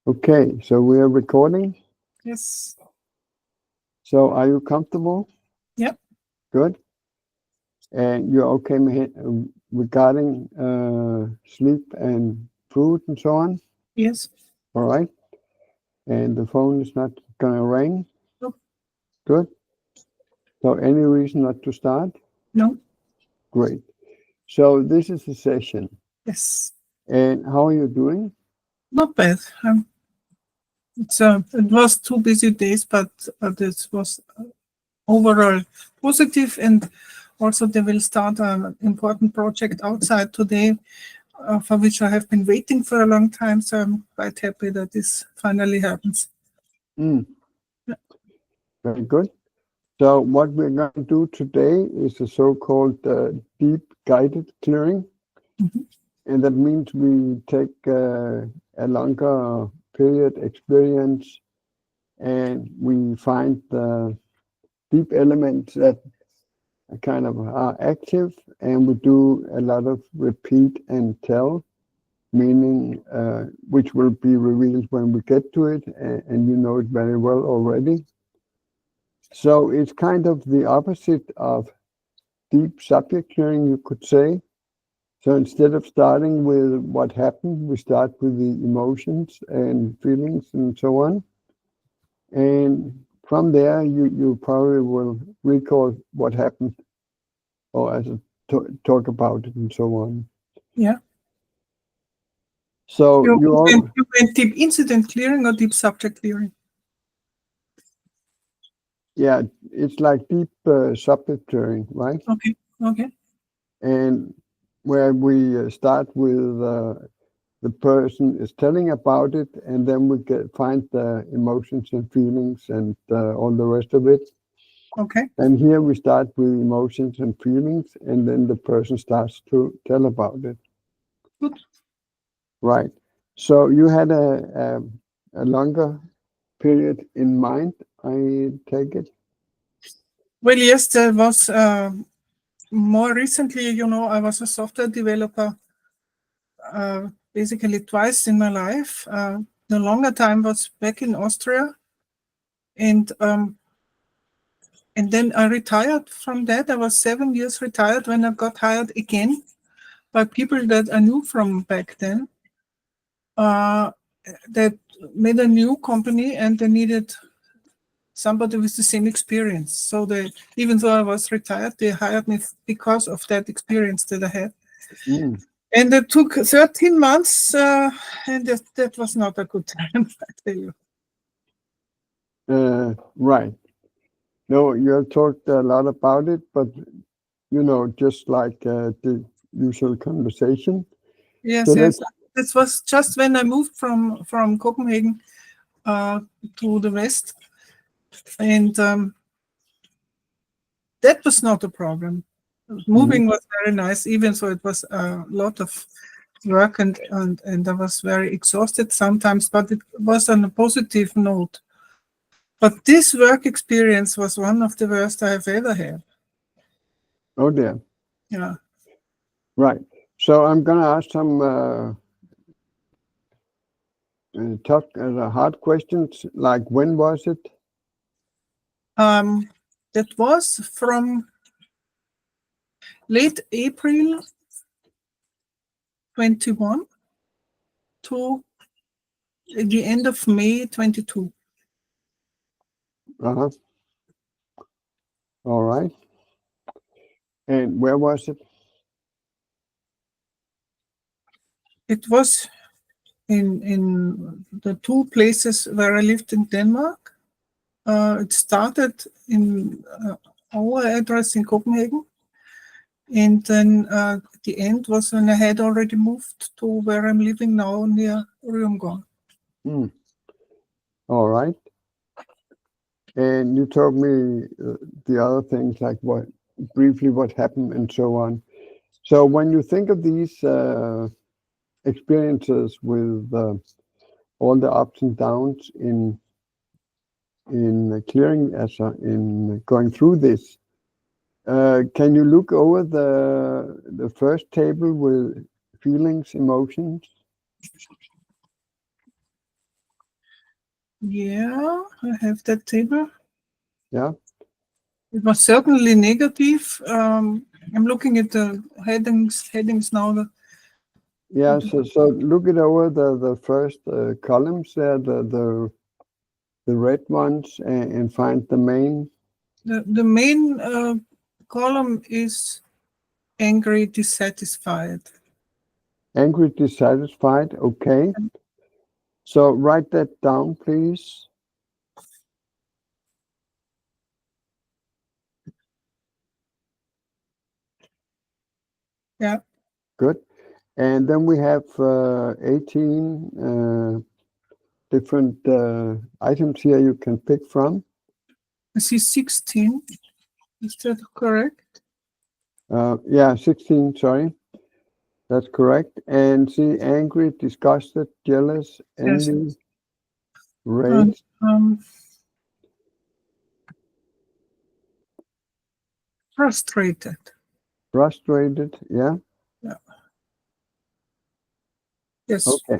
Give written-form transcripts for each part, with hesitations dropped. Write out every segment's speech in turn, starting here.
Okay, so we are recording. Yes. So are you comfortable? Yep. Good. And you're okay regarding sleep and food and so on? Yes. All right. And the phone is not going to ring? No. Good. So any reason not to start? No. Great. So this is a session. Yes. And how are you doing? Not bad. It was 2 busy days, but this was overall positive, and also they will start an important project outside today, for which I have been waiting for a long time. So I'm quite happy that this finally happens. Mm. Yeah. Very good. So what we're going to do today is a so-called deep guided clearing. Mhm. And that means we take a longer period experience and we find the deep elements that kind of are active, and we do a lot of repeat and tell, meaning which will be revealed when we get to it, and you know it very well already. So it's kind of the opposite of deep subject clearing, you could say. So instead of starting with what happened, we start with the emotions and feelings and so on. And from there, you probably will recall what happened or as a talk about it and so on. Yeah. So You went deep incident clearing or deep subject clearing? yeah, it's like deep subject clearing, right? Okay. Okay. And where we start with the person is telling about it, and then we find the emotions and feelings and all the rest of it. Okay. And here we start with emotions and feelings, and then the person starts to tell about it. Good. Right. So you had a longer period in mind, I take it? Well, yes, there was more recently, I was a software developer basically twice in my life. The longer time was back in Austria, and then I retired from that. I was 7 years retired when I got hired again by people that I knew from back then. That made a new company, and they needed somebody with the same experience. So even though I was retired, they hired me because of that experience that I had. Mm. And it took 13 months, and that was not a good time, I tell you. Right. No, you have talked a lot about it, but just like the usual conversation. Yes, So yes. This was just when I moved from Copenhagen to the west, and that was not a problem. Moving was very nice, even though it was a lot of work, and I was very exhausted sometimes, but it was on a positive note. But this work experience was one of the worst I have ever had. Oh dear. Yeah. Right. So I'm going to ask some hard questions, like when was it? That was from late April 21 to the end of May 22. Uh-huh. All right. And where was it? It was in the two places where I lived in Denmark. It started in our address in Copenhagen, and then the end was when I had already moved to where I'm living now, near Ryomgård. Mm. All right. And you told me the other things, like briefly what happened and so on. So when you think of these experiences with all the ups and downs in clearing, in going through this, can you look over the first table with feelings, emotions? Yeah, I have that table. Yeah. It was certainly negative. I'm looking at the headings now. Yeah, so look it over the first columns there, the red ones, and find the main. The main column is angry, dissatisfied. Angry, dissatisfied. Okay. So write that down, please. Yeah. Good. And then we have 18 different items here you can pick from. I see 16. Is that correct? Yeah, 16, sorry. That's correct. And see, angry, disgusted, jealous, Yes. envy, rage, Frustrated. frustrated. Yeah. Yes. Okay.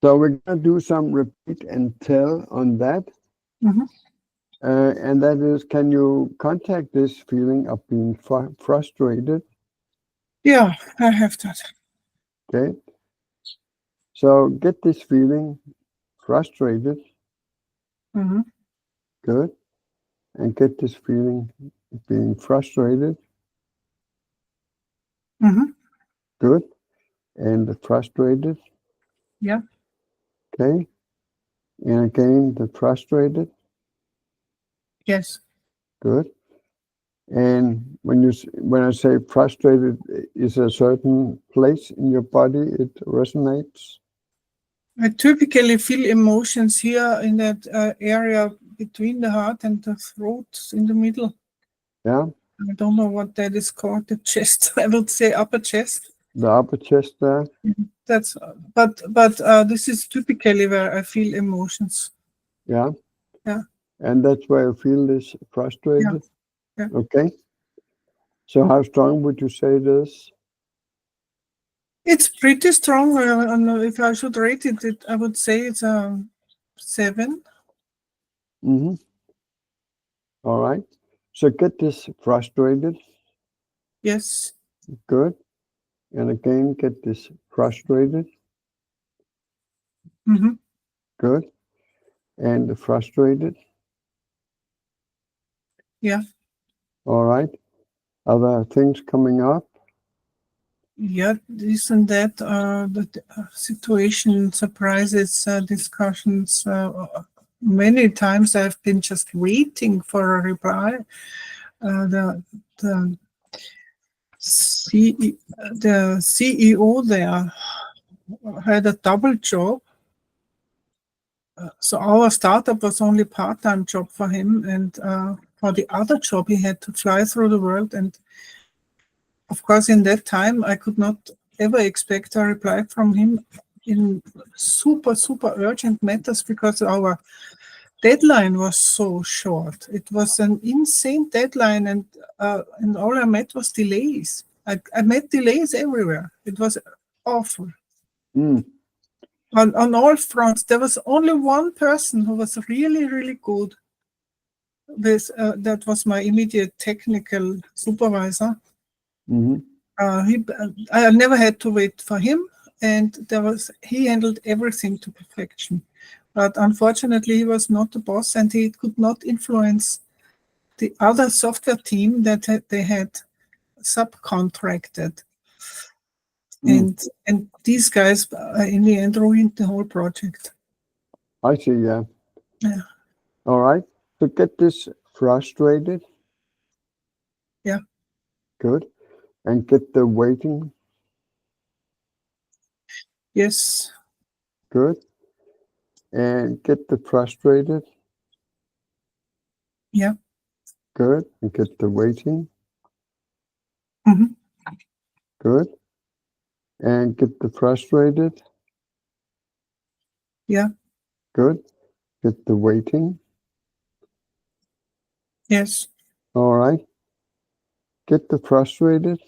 So we're going to do some repeat and tell on that. Mhm. And that is, can you contact this feeling of being frustrated? Yeah, I have that. Okay. So get this feeling frustrated. Mhm. Good. And get this feeling being frustrated. Mhm. Good. And the frustrated. Yeah. Okay. And again, the frustrated. Yes. Good. And when I say frustrated, is a certain place in your body it resonates? I typically feel emotions here in that area between the heart and the throat in the middle. Yeah. I don't know what that is called, the chest. I would say upper chest. The upper chest there. That's but this is typically where I feel emotions. Yeah. Yeah. And that's where you feel this frustrated. Yeah. Okay. So how strong would you say it is? It's pretty strong. And if I should rate it, I would say it's a 7. Mm-hmm. All right. So get this frustrated. Yes. Good. And again, get this frustrated. Mm-hmm. Good. And frustrated. Yeah. All right. Other things coming up? Yeah, this and that, the situation, surprises, discussions. Many times I've been just waiting for a reply. The CEO there had a double job. So our startup was only part-time job for him, and for the other job he had to fly through the world. And of course, in that time, I could not ever expect a reply from him in super urgent matters because our deadline was so short. It was an insane deadline, and all I met was delays. I met delays everywhere. It was awful. Mm. On all fronts, there was only one person who was really good. That was my immediate technical supervisor. Mm-hmm. I never had to wait for him, and he handled everything to perfection. But unfortunately, he was not the boss, and he could not influence the other software team that they had subcontracted. Mm. And these guys, in the end, ruined the whole project. I see, yeah. Yeah. All right. So get this frustrated. Yeah. Good. And get the waiting. Yes. Good. And get the frustrated. Yeah. Good. And get the waiting. Mm-hmm. Good. And get the frustrated. Yeah. Good. Get the waiting. Yes. All right. Get the frustrated.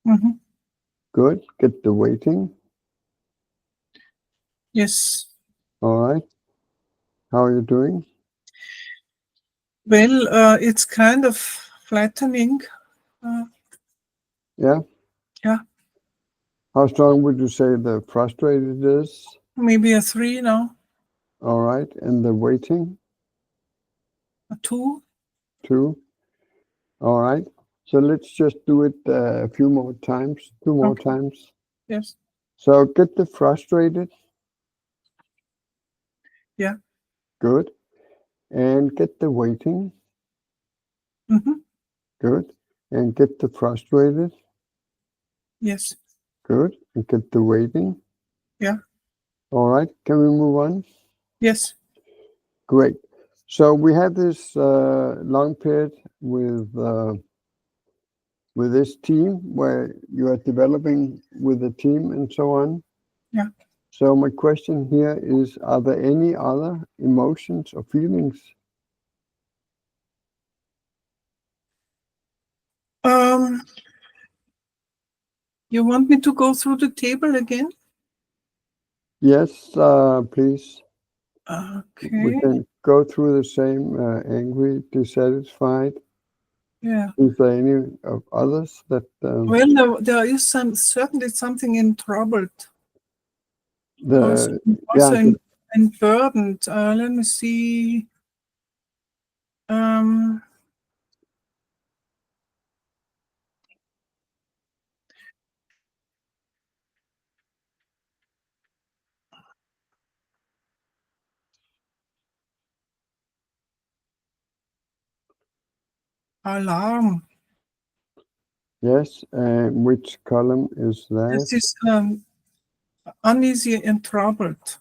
Mm-hmm. Good. Get the waiting. Yes. All right. How are you doing? Well, it's kind of flattening. Yeah. Yeah, How strong would you say the frustrated is? maybe a 3 now, All right. And the waiting, a 2. 2. All right. So let's just do it a few more times, 2 more Okay. times. Yes. So get the frustrated. Yeah. Good. And get the waiting. Mm-hmm. Good. And get the frustrated. Yes. Good. And get the waiting. Yeah. All right. Can we move on? Yes. Great. So we had this long period with this team where you are developing with the team and so on. Yeah. So my question here is, are there any other emotions or feelings? You want me to go through the table again? Yes, please. We Okay. can go through the same angry, dissatisfied. Yeah. Is there any of others that Well, there is certainly something in troubled, also, yeah, in burdened. Let me see. Alarm. yes, which column is that? This is uneasy and troubled.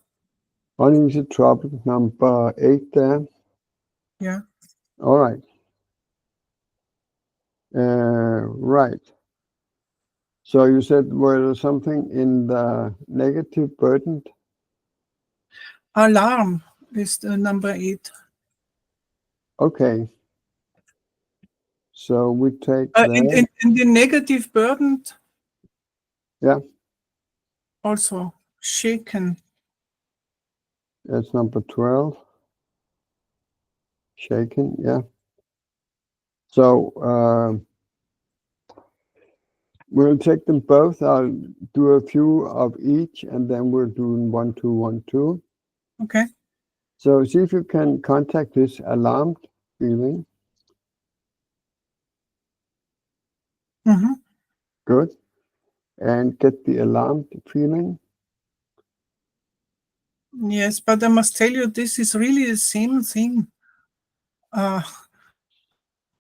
Uneasy trouble, number 8 there. Yeah. All right. Right. So you said, were there something in the negative burdened? Alarm is the number 8. Okay. So we take that. In the negative burdened. Yeah. Also shaken. That's number 12. Shaken. Yeah. So we'll take them both. I'll do a few of each, and then we're doing 1, 2, 1, 2. Okay. So see if you can contact this alarmed feeling. Mm-hmm. Good. And get the alarmed feeling. Yes, but I must tell you, this is really the same thing.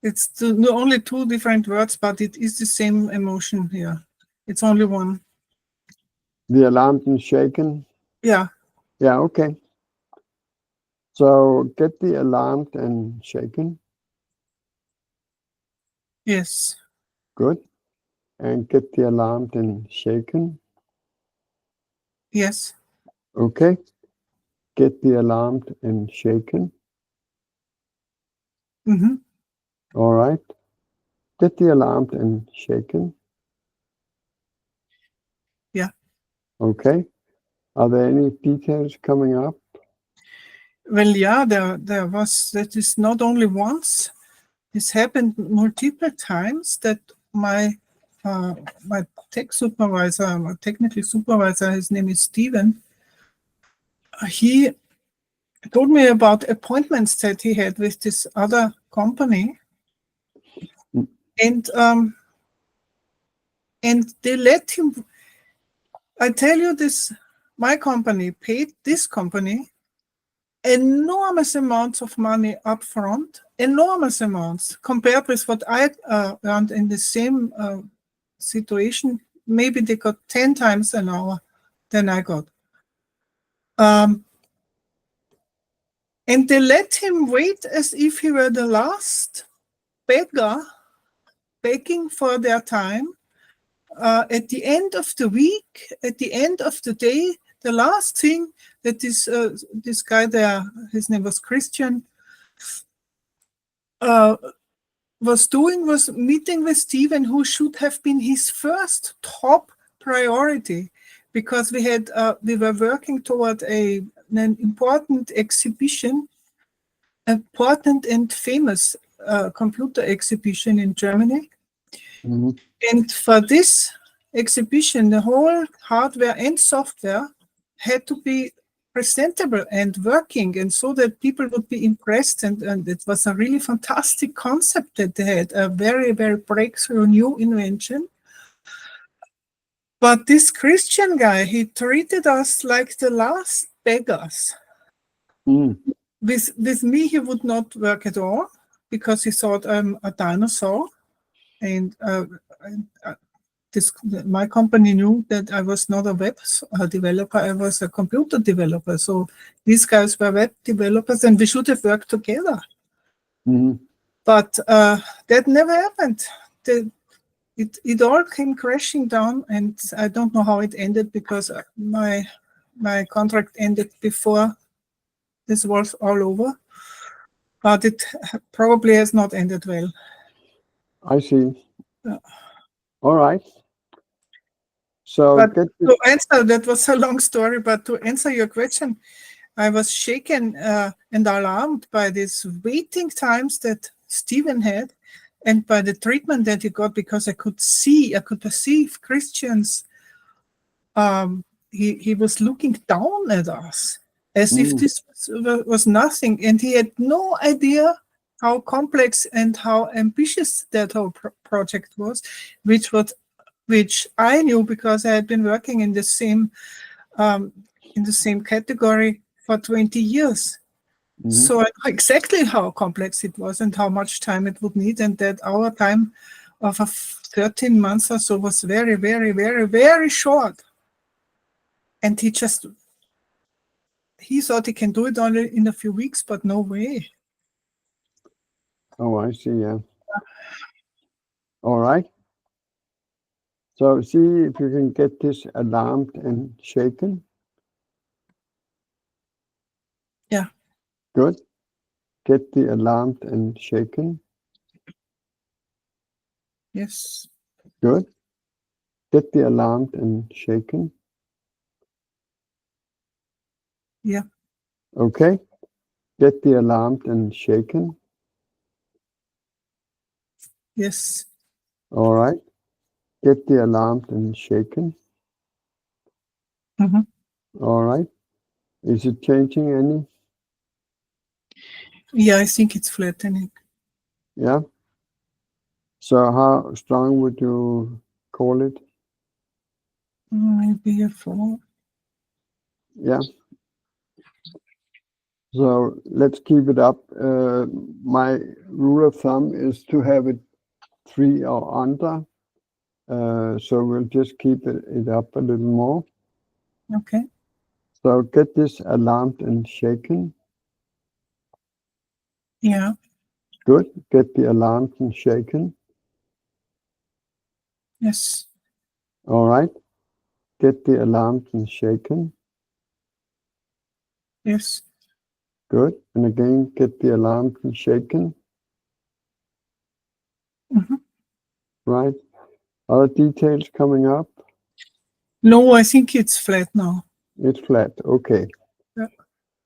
It's only 2 different words, but it is the same emotion here. It's only one. The alarmed and shaken. Yeah. Yeah, okay. So get the alarmed and shaken. Yes. Good. And get the alarmed and shaken. Yes. Okay. Get the alarmed and shaken. Mm-hmm. All right. Get the alarmed and shaken. Yeah. Okay. Are there any details coming up? Well, yeah, there was, that is not only once. This happened multiple times that my tech supervisor, my technical supervisor, his name is Steven, he told me about appointments that he had with this other company. And they let him, I tell you this, my company paid this company enormous amounts of money up front, enormous amounts, compared with what I earned in the same situation. Maybe they got 10 times an hour than I got. And they let him wait as if he were the last beggar begging for their time. At the end of the week, at the end of the day, the last thing that this guy there, his name was Christian, was doing was meeting with Steven, who should have been his first top priority, because we were working toward a an important exhibition, important and famous computer exhibition in Germany. Mhm. And for this exhibition, the whole hardware and software had to be presentable and working, and so that people would be impressed. And it was a really fantastic concept that they had, a very, very breakthrough new invention. But this Christian guy, he treated us like the last beggars. Mm. With me, he would not work at all because he thought I'm a dinosaur. And my company knew that I was not a web developer, I was a computer developer. So these guys were web developers and we should have worked together. Mhm. But that never happened. It all came crashing down, and I don't know how it ended because my contract ended before this was all over. But it probably has not ended well. I see. Yeah. All right. So But get to answer, that was a long story, but to answer your question, I was shaken and alarmed by these waiting times that Stephen had and by the treatment that he got, because I could perceive Christians. He was looking down at us as if this was nothing, and he had no idea how complex and how ambitious that whole project was, which I knew because I had been working in the same category for 20 years. Mhm. So I know exactly how complex it was and how much time it would need, and that our time of 13 months or so was very, very, very, very short. And he thought he can do it only in a few weeks, but no way. Oh, I see. Yeah. All right. So see if you can get this alarmed and shaken. Yeah. Good. Get the alarmed and shaken. Yes. Good. Get the alarmed and shaken. Yeah. Okay. Get the alarmed and shaken. Yes. All right. Get the alarmed and shaken. Mhm. All right. Is it changing any? Yeah, I think it's flattening. Yeah. So how strong would you call it? Maybe a 4. Yeah. So let's keep it up. My rule of thumb is to have it 3 or under. So we'll just keep it up a little more. Okay. So get this alarmed and shaken. Yeah. Good. Get the alarmed and shaken. Yes. All right. Get the alarmed and shaken. Yes. Good. And again, get the alarmed and shaken. Mhm. Right. Other details coming up? No, I think it's flat now. It's flat. Okay. Yeah.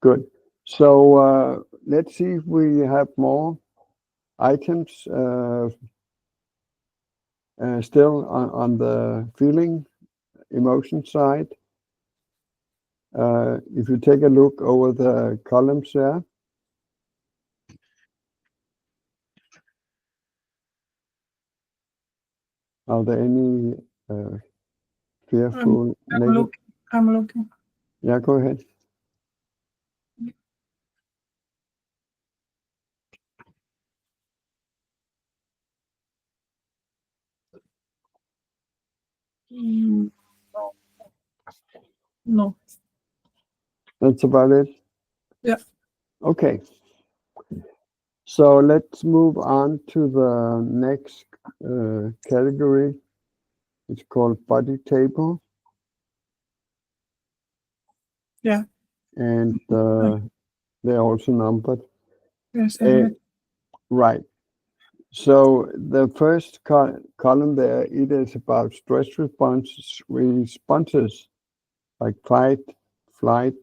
Good. So let's see if we have more items still on the feeling, emotion side. If you take a look over the columns there. Are there any fearful, negative? I'm looking. Yeah, go ahead. No. No. That's about it? Yeah. Okay. So let's move on to the next category. It's called body table. Yeah. And they're also numbered. Yes. Right. So the first column there, it is about stress responses like fight, flight,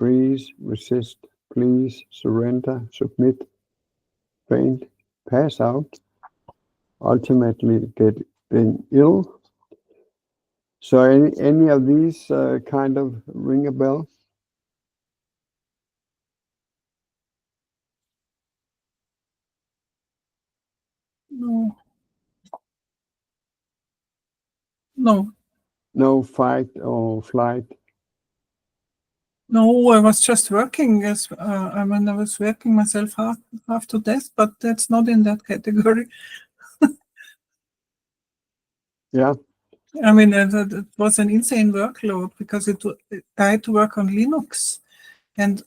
freeze, resist, please, surrender, submit, faint, pass out, ultimately getting ill. So any of these kind of ring a bell? No. No. No fight or flight? No, I was just working as I mean, I was working myself half to death, but that's not in that category. Yeah. I mean, it was an insane workload because I had to work on Linux, and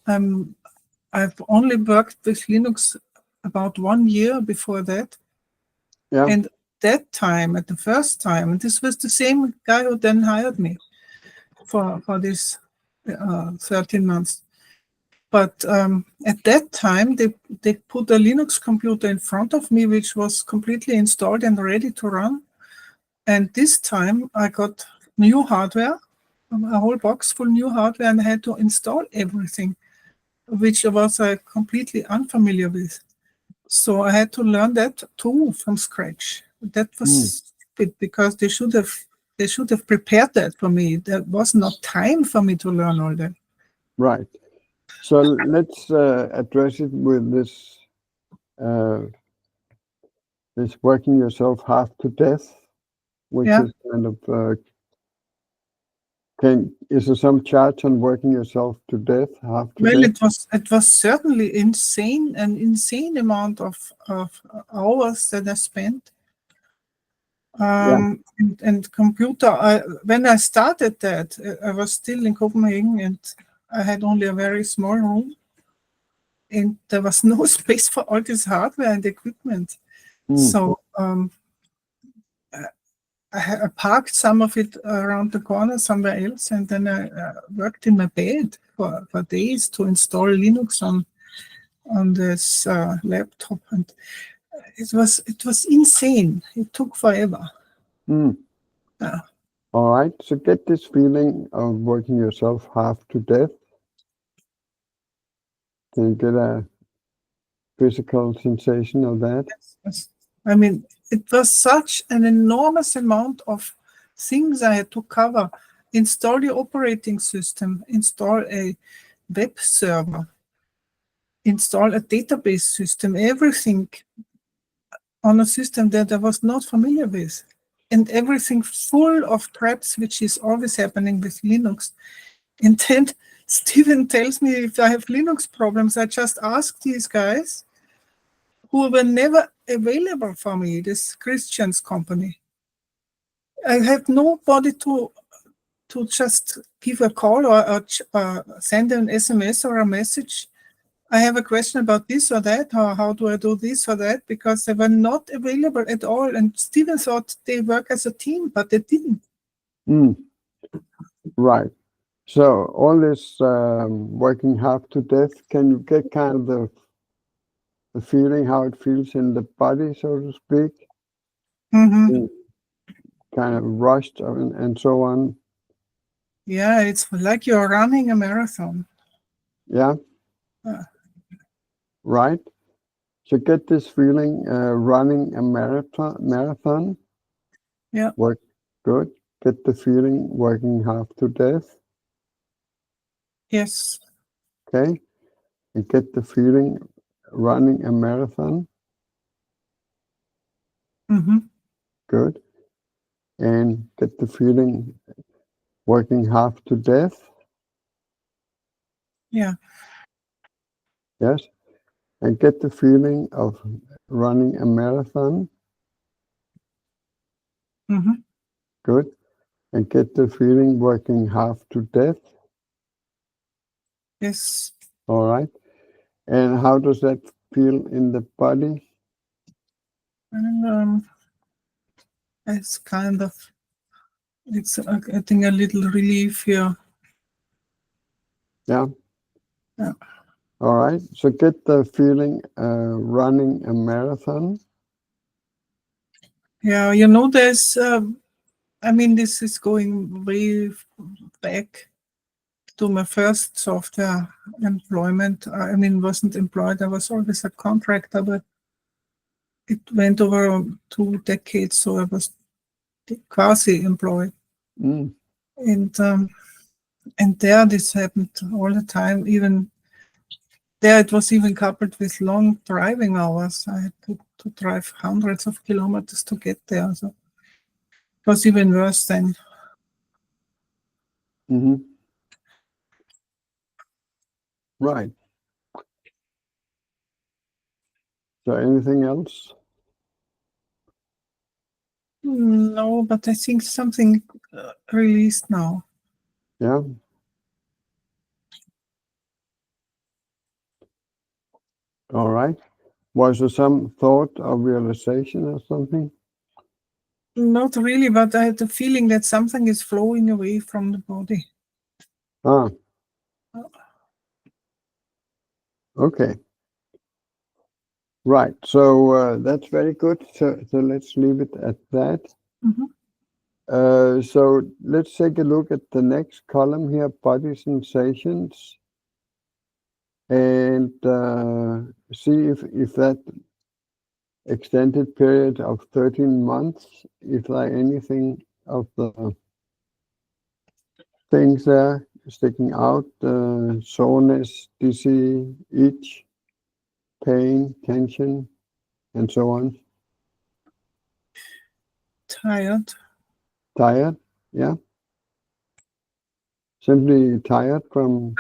I've only worked with Linux about 1 year before that. Yeah. And that time, at the first time, and this was the same guy who then hired me for this 13 months. But at that time, they put a Linux computer in front of me, which was completely installed and ready to run. And this time I got new hardware, a whole box full new hardware, and I had to install everything, which I was completely unfamiliar with. So I had to learn that too from scratch. That was stupid because they should have prepared that for me. There was not time for me to learn all that. Right. So let's address it with this this working yourself half to death, which Yeah. is kind of is there some charge on working yourself to death, half to Well, death? it was certainly an insane amount of hours that I spent. And computer. When I started that, I was still in Copenhagen, and I had only a very small room, and there was no space for all this hardware and equipment. So I parked some of it around the corner somewhere else, and then I worked in my bed for days to install Linux on this laptop, and it was insane. It took forever. Yeah. All right. So get this feeling of working yourself half to death. Can you get a physical sensation of that? Yes. I mean, it was such an enormous amount of things I had to cover. Install the operating system, install a web server, install a database system, everything on a system that I was not familiar with. And everything full of threats, which is always happening with Linux. And then Stephen tells me if I have Linux problems, I just ask these guys who were never available for me, this Christian's company. I have nobody to just give a call or send an SMS or a message. I have a question about this or that. How do I do this or that? Because they were not available at all. And Stephen thought they work as a team, but they didn't. Right. So all this working half to death, can you get kind of the feeling how it feels in the body, so to speak? Mm-hmm. Kind of rushed and so on. Yeah, it's like you're running a marathon. Yeah. Right. So get this feeling running a marathon. Yeah. Work good. Get the feeling working half to death. Yes. Okay. And get the feeling running a marathon. Mm-hmm. Good. And get the feeling working half to death. Yeah. Yes. And get the feeling of running a marathon. Mm-hmm. Good. And get the feeling working half to death. Yes. All right. And how does that feel in the body? And it's kind of, it's I think a little relief here. Yeah. Yeah. All right. So get the feeling running a marathon. Yeah, there's, I mean, this is going way back. to my first software employment. I mean, wasn't employed. I was always a contractor, but it went over 2 decades, so I was quasi-employed. Mm. And there this happened all the time. Even there, it was even coupled with long driving hours. I had to drive hundreds of kilometers to get there. So it was even worse then. Mm-hmm. Right. So anything else? No, but I think something released now. Yeah. All right. Was there some thought or realization or something? Not really, but I had the feeling that something is flowing away from the body. Ah. Okay. Right. So that's very good. So let's leave it at that. Mm-hmm. So let's take a look at the next column here, body sensations, and see if that extended period of 13 months, if there are anything of the things there sticking out, soreness, dizzy, itch, pain, tension, and so on. Tired. Tired, yeah. Simply tired from.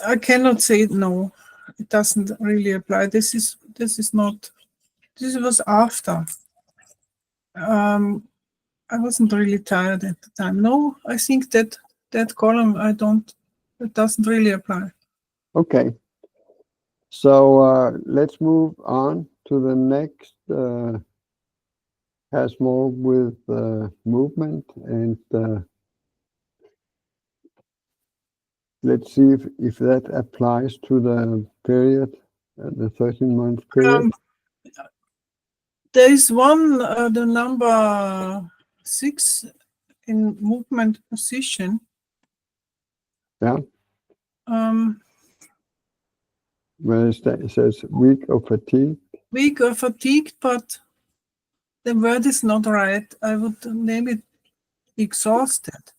I cannot say no. It doesn't really apply. This was after. I wasn't really tired at the time. No, I think that column, it doesn't really apply. Okay. So let's move on to the next. Has more with movement, and let's see if that applies to the period, the 13-month period. There is one, the number 6 in movement position. Yeah. Where it says weak or fatigued. Weak or fatigued, but the word is not right. I would name it exhausted.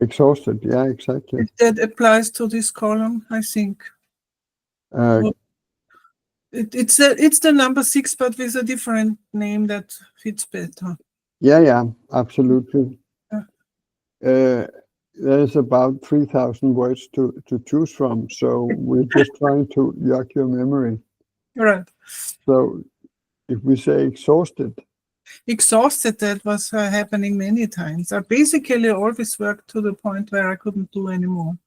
Exhausted, yeah, exactly. If that applies to this column, I think. It's the number 6, but with a different name that fits better. Yeah, absolutely. Yeah. There's about 3,000 words to choose from, so we're just trying to jog your memory. Right. So if we say exhausted. Exhausted, that was happening many times. I basically always worked to the point where I couldn't do anymore.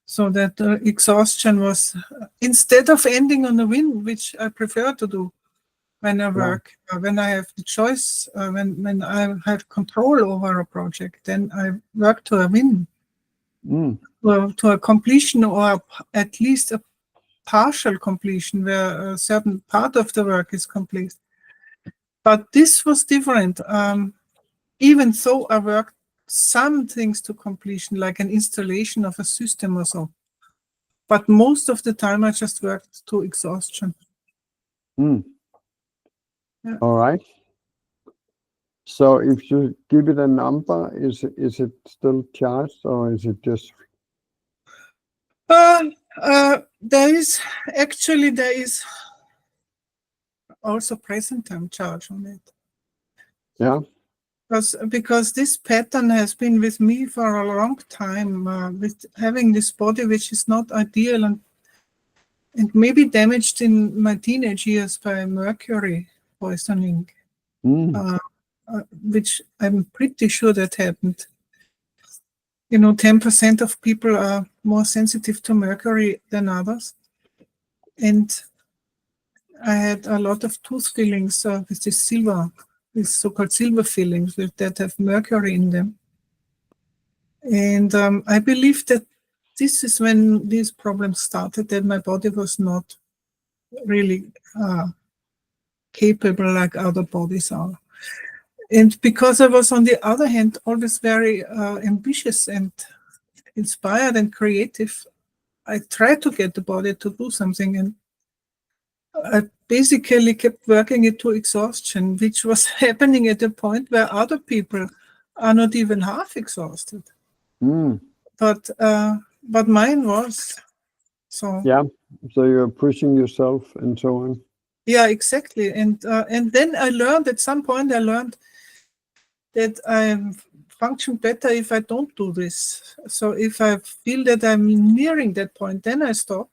So that exhaustion was, instead of ending on a win, which I prefer to do when I work, when I have the choice, when I have control over a project, then I work to a win, to a completion, or at least a partial completion where a certain part of the work is complete. But this was different. Even though I worked some things to completion, like an installation of a system or so. But most of the time I just worked to exhaustion. Yeah. All right. So if you give it a number, is it still charged, or is it just? There is also present time charge on it. Yeah. Because this pattern has been with me for a long time, with having this body which is not ideal and maybe damaged in my teenage years by mercury poisoning, which I'm pretty sure that happened. 10% of people are more sensitive to mercury than others. And I had a lot of tooth fillings with this so-called silver fillings that have mercury in them. And I believe that this is when these problems started, that my body was not really capable like other bodies are. And because I was, on the other hand, always very ambitious and inspired and creative, I tried to get the body to do something, and I basically kept working it to exhaustion, which was happening at a point where other people are not even half exhausted. Mm. But mine was. So Yeah. So you're pushing yourself and so on. yeah, exactly. And then I learned at some point, that I function better if I don't do this. So if I feel that I'm nearing that point, then I stop.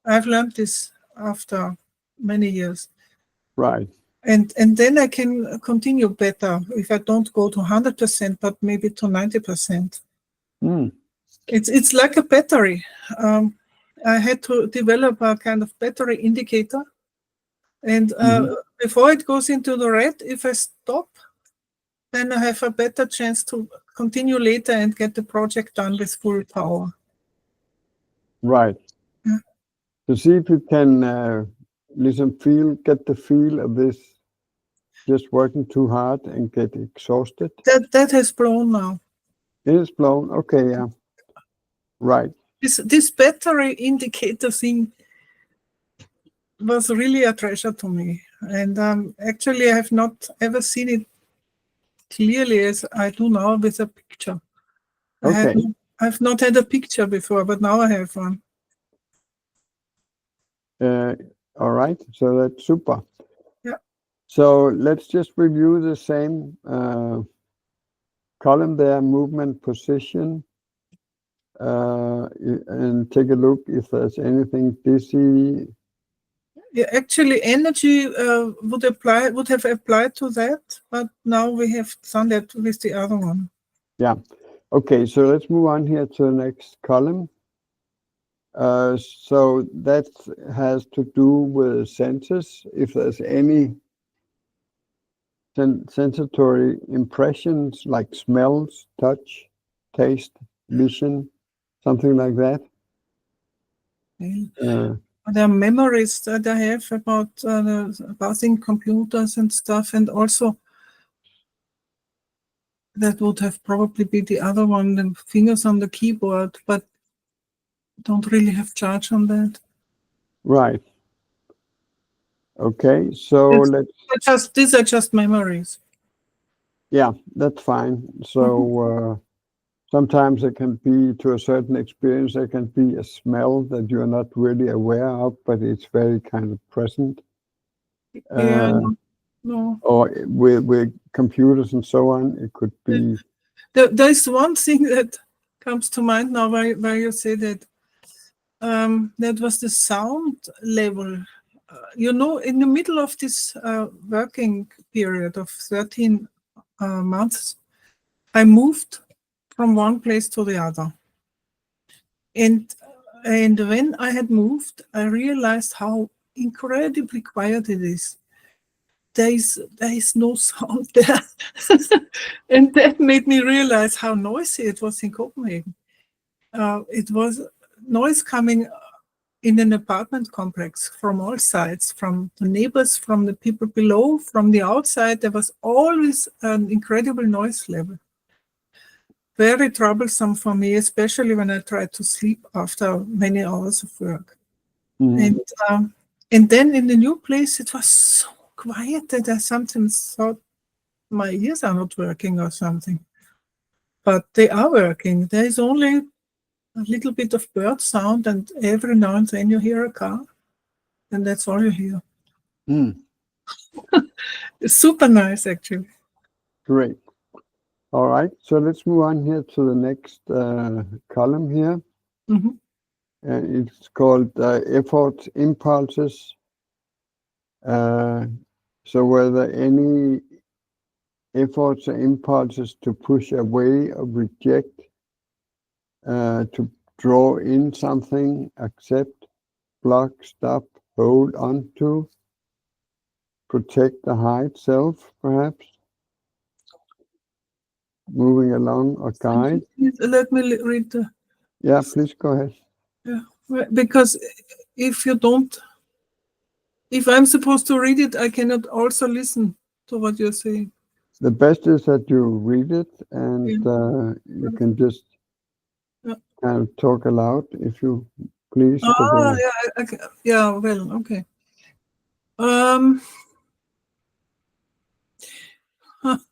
I've learned this after many years. Right. And then I can continue better if I don't go to 100%, but maybe to 90%. Mm. It's like a battery. I had to develop a kind of battery indicator. And before it goes into the red, if I stop, then I have a better chance to continue later and get the project done with full power. Right. Yeah. To see if you can get the feel of this, just working too hard and get exhausted. That has blown now. It is blown. Okay, yeah. Right. This battery indicator thing was really a treasure to me. And actually, I have not ever seen it clearly as I do now with a picture. Okay. I've not had a picture before, but now I have one. All right. So that's super. Yeah. So let's just review the same column there, movement, position, and take a look if there's anything dizzy. Yeah, actually, energy would have applied to that, but now we have done that with the other one. Yeah. Okay, so let's move on here to the next column. So that has to do with senses. If there's any sensory impressions like smells, touch, taste, vision, something like that. There are memories that I have about passing computers and stuff, and also that would have probably be the other one, the fingers on the keyboard, but don't really have charge on that. Right. Okay, so these are just memories. Yeah, that's fine. So sometimes it can be, to a certain experience, there can be a smell that you're not really aware of, but it's very kind of present. No. Or with computers and so on, it could be. There's one thing that comes to mind now where you say that. That was the sound level. In the middle of this working period of 13 months, I moved from one place to the other. And when I had moved, I realized how incredibly quiet it is. There is no sound there. And that made me realize how noisy it was in Copenhagen. It was noise coming in an apartment complex from all sides, from the neighbors, from the people below, from the outside. There was always an incredible noise level. Very troublesome for me, especially when I tried to sleep after many hours of work. Mm-hmm. And then in the new place, it was so quiet that I sometimes thought my ears are not working or something. But they are working. There is only a little bit of bird sound, and every now and then you hear a car, and that's all you hear. It's super nice, actually. Great. All right, so let's move on here to the next column here. Mm-hmm. It's called effort impulses. So were there any efforts or impulses to push away or reject, to draw in something, accept, block, stop, hold on to, protect the hide self, perhaps? Moving along or guide? Let me read the... Yeah, please go ahead. Yeah, because if I'm supposed to read it, I cannot also listen to what you're saying. The best is that you read it and you can just Yeah. kind of talk aloud, if you please. for Ah, the- yeah, well, okay.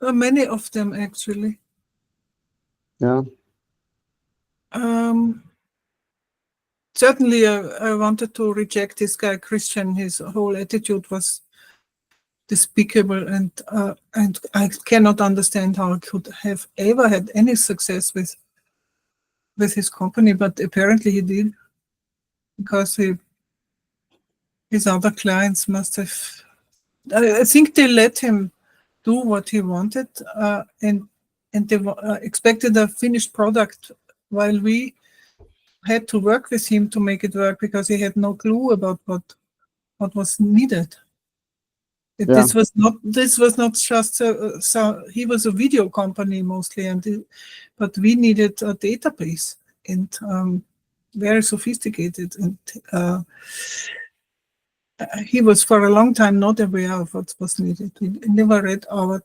Many of them actually. Yeah, Certainly, I wanted to reject this guy Christian. His whole attitude was despicable, and I cannot understand how he could have ever had any success with his company. But apparently, he did, because his other clients must have. I think they let him do what he wanted, and they expected a finished product, while we had to work with him to make it work, because he had no clue about what was needed. Yeah. This was not just so he was a video company mostly, but we needed a database, and very sophisticated, and he was for a long time not aware of what was needed. We never read our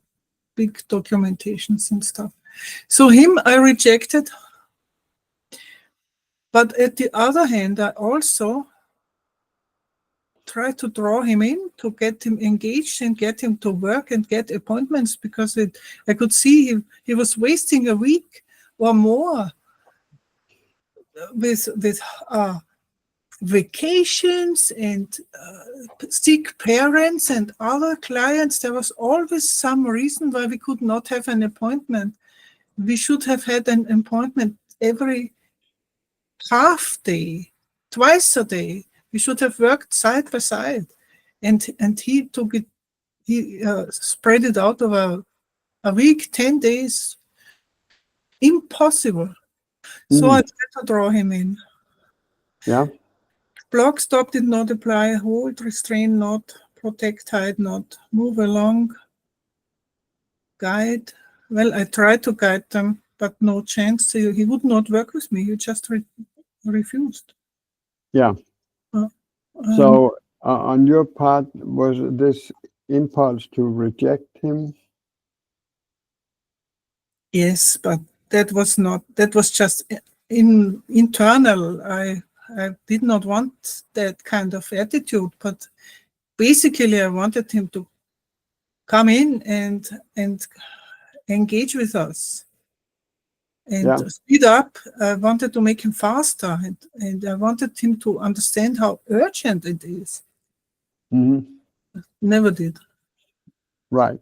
big documentations and stuff. So him I rejected. But at the other hand, I also tried to draw him in, to get him engaged and get him to work and get appointments, because I could see he was wasting a week or more with vacations and sick parents and other clients. There was always some reason why we could not have an appointment. We should have had an appointment every half day, twice a day. We should have worked side by side, and he took it. He spread it out over a week, 10 days. Impossible. So I tried to draw him in. Yeah. Block, stop, did not apply. Hold, restrain, not. Protect, hide, not. Move along. Guide. Well, I tried to guide them, but no chance. He would not work with me. He just refused. Yeah. So on your part, was this impulse to reject him? Yes, but that was just internal. I did not want that kind of attitude, but basically I wanted him to come in and engage with us and speed up. I wanted to make him faster, and I wanted him to understand how urgent it is. Never did. Right.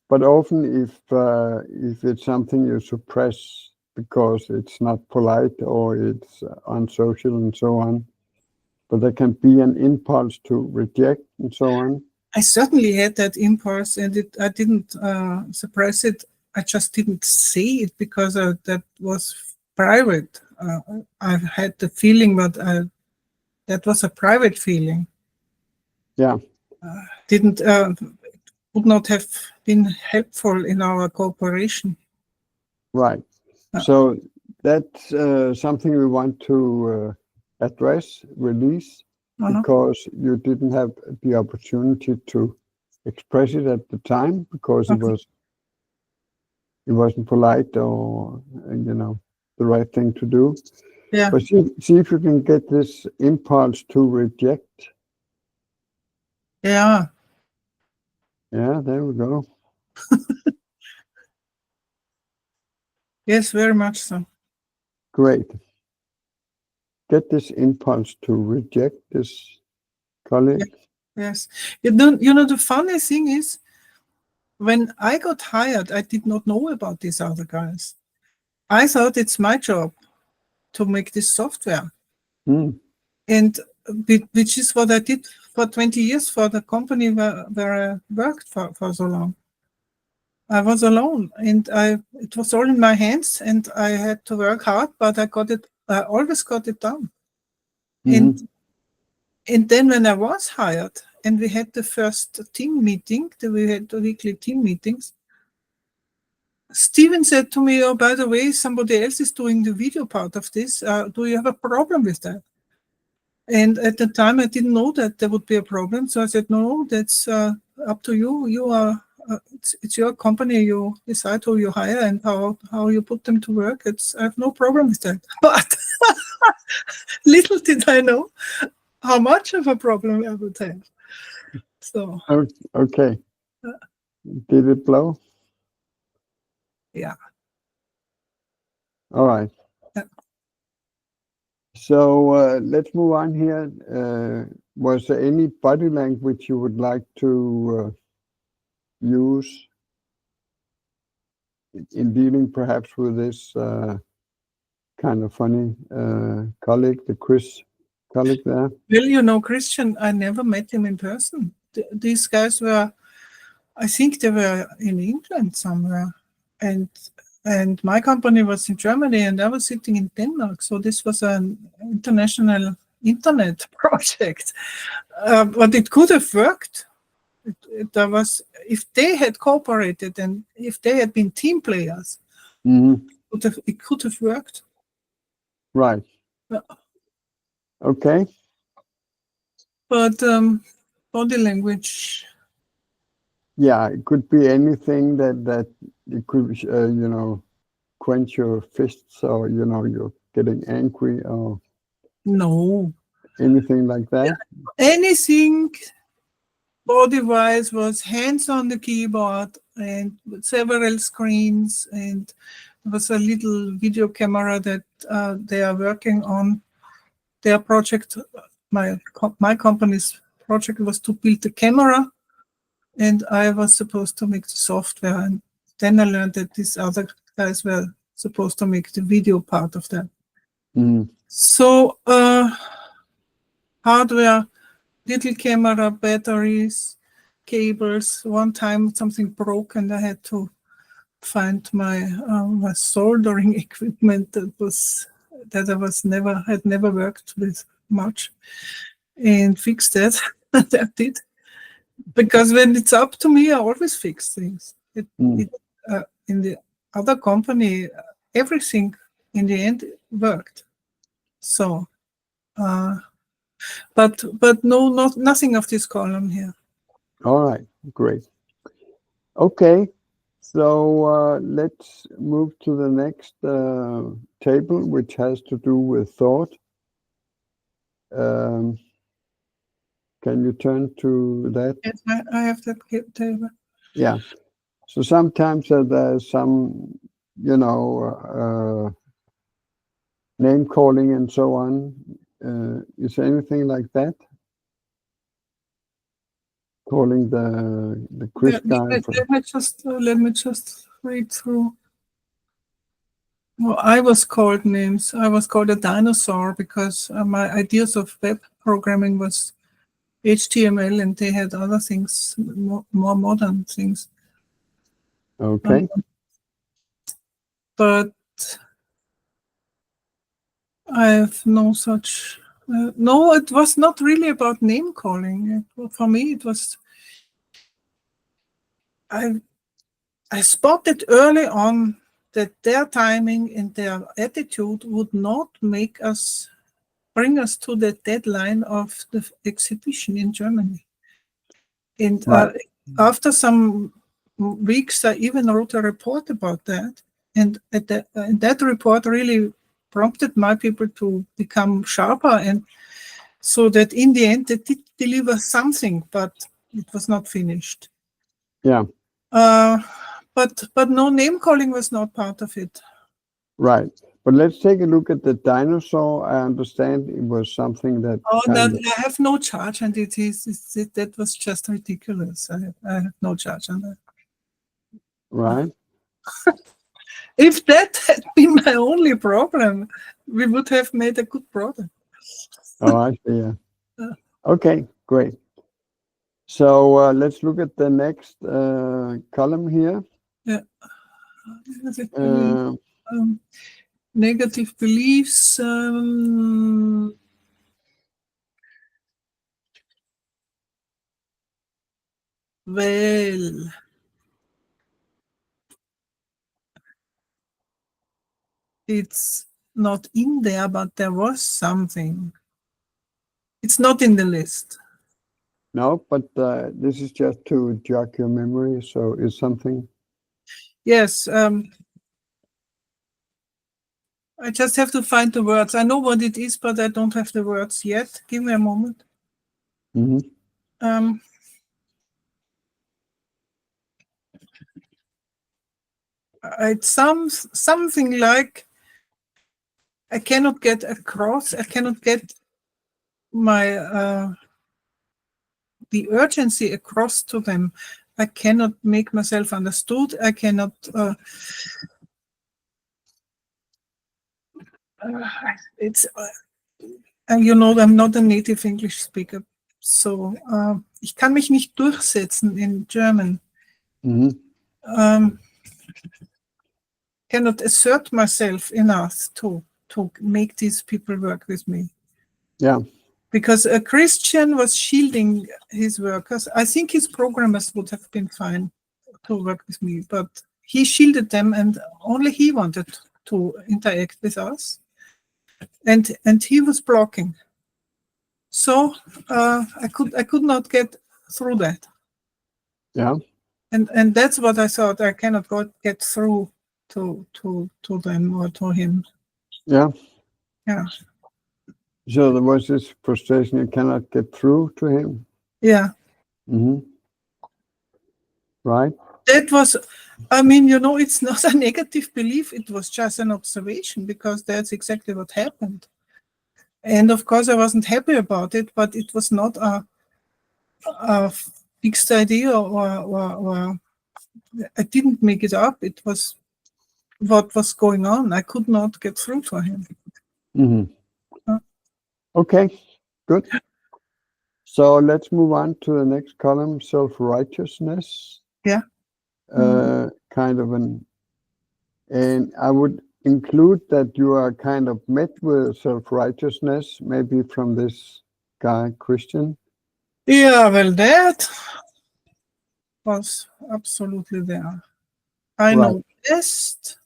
But often if it's something you suppress because it's not polite or it's unsocial and so on, but there can be an impulse to reject and so on. I certainly had that impulse, and I didn't suppress it. I just didn't say it because that was private. I had the feeling, but that was a private feeling. Yeah. Would not have been helpful in our cooperation. Right. So that's something we want to address, release, because you didn't have the opportunity to express it at the time because it wasn't polite or the right thing to do. Yeah. But see if you can get this impulse to reject. Yeah. Yeah, there we go. Yes, very much so. Great. Get this impulse to reject this colleague. Yes. The funny thing is, when I got hired, I did not know about these other guys. I thought it's my job to make this software. And which is what I did for 20 years for the company where I worked for so long. I was alone, and it was all in my hands, and I had to work hard, but I always got it done. And then when I was hired and we had the first team meeting, we had the weekly team meetings, Stephen said to me, "Oh, by the way, somebody else is doing the video part of this. Do you have a problem with that?" And at the time, I didn't know that there would be a problem. So I said, "No, that's up to you. You are it's your company. You decide who you hire and how you put them to work. I have no problem with that. But little did I know how much of a problem I would have. So Okay. Did it blow? yeah. All right. Yeah. So let's move on here. Was there any body language you would like to use in dealing perhaps with this kind of funny colleague, the Chris colleague there? Well, Christian, I never met him in person. These guys were, I think they were in England somewhere, and my company was in Germany, and I was sitting in Denmark. So this was an international internet project, but it could have worked. If they had cooperated and if they had been team players, it could have worked. Right. Yeah. Okay. But body language. Yeah, it could be anything that it could, quench your fists, or you're getting angry, or No. anything like that. Anything body-wise was hands on the keyboard and several screens, and there was a little video camera that they are working on. Their project, my company's project, was to build the camera, and I was supposed to make the software. And then I learned that these other guys were supposed to make the video part of that. So hardware, little camera, batteries, cables. One time something broke and I had to find my soldering equipment that I had never worked with much, and fix that. That did. Because when it's up to me, I always fix things. In the other company, everything in the end worked. So, but no, nothing of this column here. All right, great. Okay, so let's move to the next table, which has to do with thought. Can you turn to that? Yes, I have that table. Yeah. So sometimes there's some, name calling and so on. Is there anything like that? Calling the Chris guy. Let me just read through. Well, I was called names. I was called a dinosaur because my ideas of web programming was HTML, and they had other things, more modern things. Okay. But I have no such. No, it was not really about name calling. For me, it was. I spotted early on that their timing and their attitude would not bring us to the deadline of the exhibition in Germany. And after some weeks, I even wrote a report about that. And that report really prompted my people to become sharper, and so that in the end they did deliver something, but it was not finished. Yeah. But no, name calling was not part of it. Right. But let's take a look at the dinosaur. I understand it was something that. I have no charge, and that was just ridiculous. I have no charge on that. Right. If that had been my only problem, we would have made a good product. Oh, I see. Yeah. Okay, great. So let's look at the next column here. Yeah. Negative beliefs. Well, it's not in there, but there was something. It's not in the list. No, but this is just to jog your memory. So it's something. Yes. I just have to find the words. I know what it is, but I don't have the words yet. Give me a moment. Hmm. It's something like I cannot get across. I cannot get my the urgency across to them. I cannot make myself understood. I cannot. It's you know, I'm not a native English speaker, so ich kann mich nicht durchsetzen in German. Hmm. Cannot assert myself enough to make these people work with me. Yeah. Because a Christian was shielding his workers. I think his programmers would have been fine to work with me, but he shielded them, and only he wanted to interact with us, and he was blocking. So I could not get through that. Yeah. And that's what I thought. I cannot get through to them or to him. Yeah. Yeah. So there was this frustration. You cannot get through to him. Yeah. Hmm. Right. That was, I mean, you know, it's not a negative belief. It was just an observation, because that's exactly what happened. And of course, I wasn't happy about it, but it was not a fixed idea, or I didn't make it up. It was what was going on. I could not get through to him. Hmm. Huh? Okay, good. So let's move on to the next column, self-righteousness. Yeah. Kind of and I would include that you are kind of met with self-righteousness, maybe from this guy, Christian. Yeah, well, that was absolutely there. I know best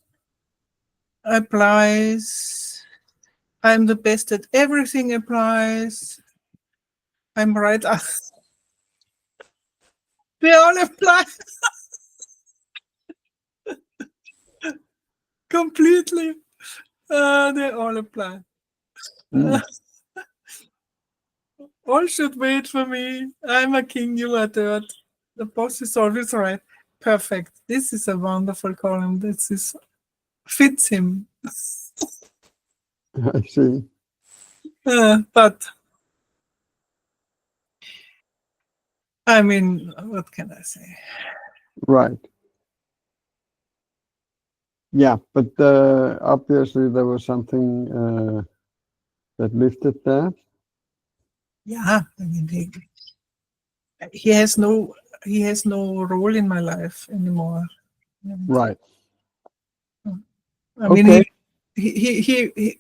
applies. I'm the best at everything applies. I'm right. They all apply completely. They all apply. All should wait for me. I'm a king, you are dirt. The boss is always right. Perfect. This is a wonderful column. This is fits him. I see. But I mean, what can I say? Right. Yeah, but obviously there was something that lifted there. Yeah, I mean, he has no role in my life anymore. Right. I mean, he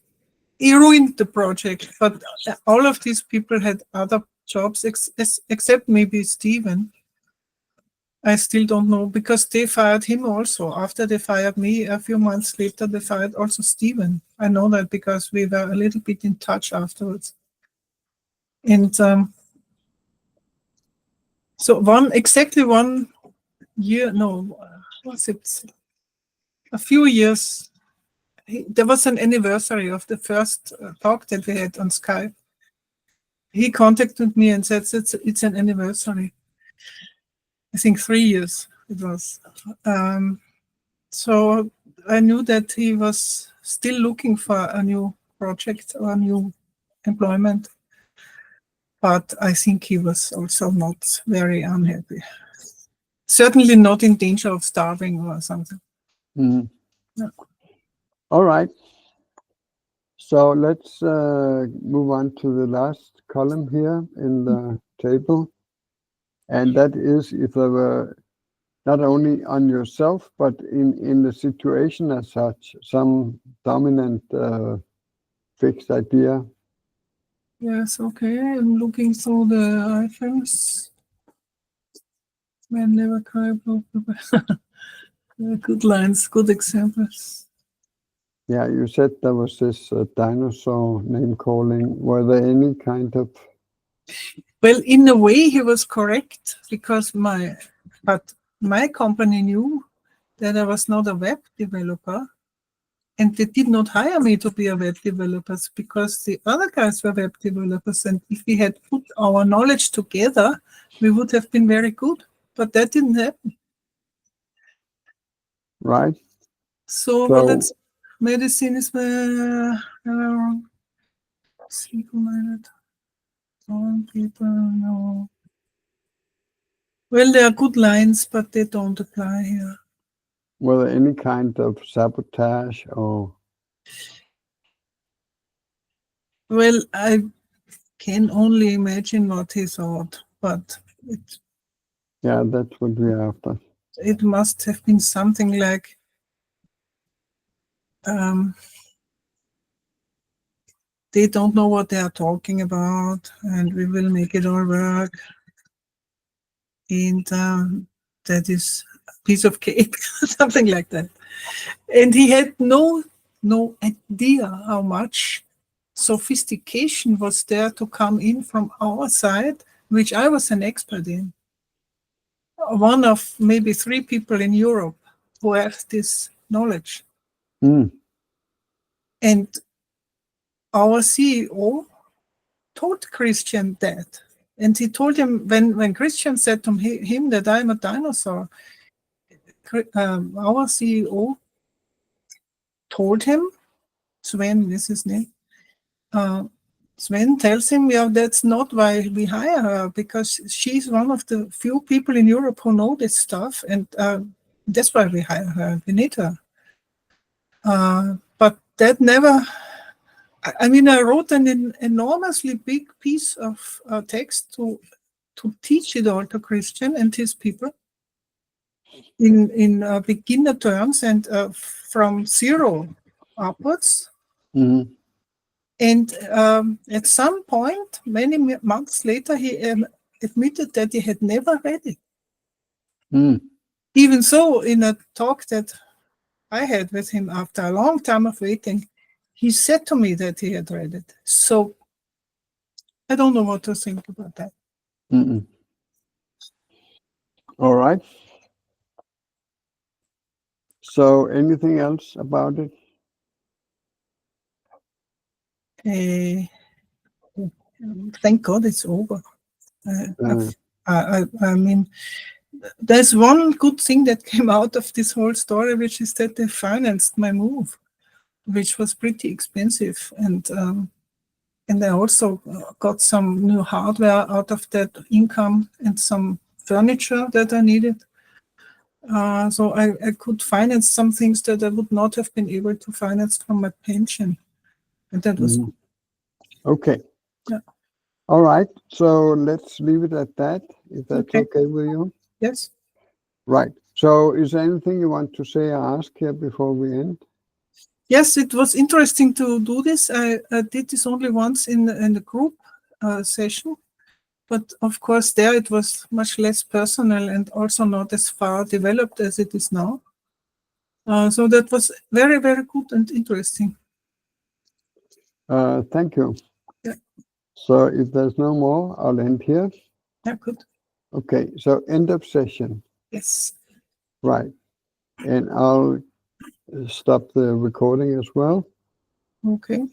ruined the project, but all of these people had other jobs, except maybe Stephen. I still don't know, because they fired him also. After they fired me, a few months later, they fired also Stephen. I know that because we were a little bit in touch afterwards. And so exactly 1 year, no, was it a few years? There was an anniversary of the first talk that we had on Skype. He contacted me and said it's an anniversary. I think 3 years it was. So I knew that he was still looking for a new project or a new employment, but I think he was also not very unhappy. Certainly not in danger of starving or something. Mm. Yeah. All right. So let's move on to the last column here in the table. And that is if there were not only on yourself, but in the situation as such, some dominant fixed idea. Yes, okay. I'm looking through the items. Man never cry. Good lines, good examples. Yeah, you said there was this dinosaur name calling. Were there any kind of Well, in a way, he was correct because my company knew that I was not a web developer, and they did not hire me to be a web developer because the other guys were web developers, and if we had put our knowledge together, we would have been very good. But that didn't happen. Right. So, So- but that's medicine is single-minded. Some people know. Well, there are good lines, but they don't apply here. Were there any kind of sabotage or? Well, I can only imagine what he thought, but Yeah, that's what we're after. it must have been something like they don't know what they are talking about, and we will make it all work. And that is a piece of cake, something like that. And he had no idea how much sophistication was there to come in from our side, which I was an expert in. One of maybe 3 people in Europe who have this knowledge. Mm. And our CEO told Christian that. And he told him, when Christian said to him that I'm a dinosaur, our CEO told him, Sven is his name, Sven tells him, yeah, that's not why we hire her, because she's one of the few people in Europe who know this stuff, and that's why we hire her. We need her. But that never, I mean, I wrote an enormously big piece of text to teach it all to Christian and his people in beginner terms and from 0 upwards. Mm-hmm. And at some point, many months later, he admitted that he had never read it. Mm. Even so, in a talk that I had with him after a long time of waiting, he said to me that he had read it. So I don't know what to think about that. Mm-mm. All right. So anything else about it? Thank God it's over. I mean, there's one good thing that came out of this whole story, which is that they financed my move, which was pretty expensive. And I also got some new hardware out of that income and some furniture that I needed. So I could finance some things that I would not have been able to finance from my pension. And that was good. Okay. Yeah. All right. So let's leave it at that, if that's Okay. okay with you. Yes. Right. So is there anything you want to say or ask here before we end? Yes, it was interesting to do this. I did this only once in the group session. But of course, there it was much less personal and also not as far developed as it is now. So that was very, very good and interesting. Thank you. Yeah. So if there's no more, I'll end here. Yeah, good. Okay. So end of session. Yes. Right. And I'll stop the recording as well. Okay.